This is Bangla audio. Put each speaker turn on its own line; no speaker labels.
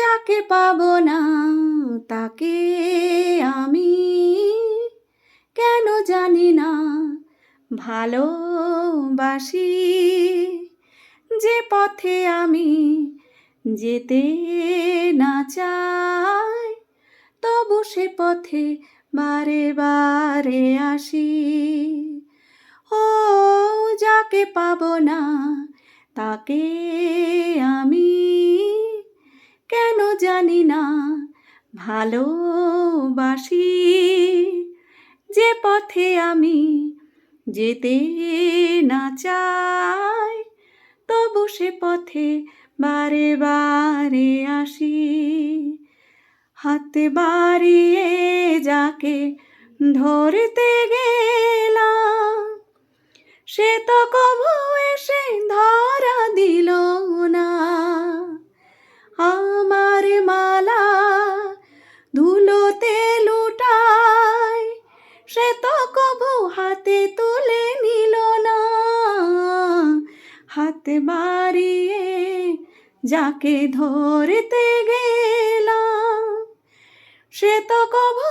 যাকে পাবো না তাকে আমি কেন জানি না ভালোবাসি। যে পথে আমি যেতে না চাই তবু সে পথে বারে বারে আসি। ও যাকে পাবো না তাকে আমি কেন জানি না ভালোবাসি। যে পথে আমি যেতে না চাই তবু সে পথে বারে বারে আসি। হাতে বাড়িয়ে যাকে ধরতে গেলাম সে তো কভু এসে ধরা দিল না। আমার মালা ধুলোতে লুটাই সে তো কভু হাতে তুলে নিল না। হাতে বাড়িয়ে যাকে ধরতে গেলাম সে তো কভু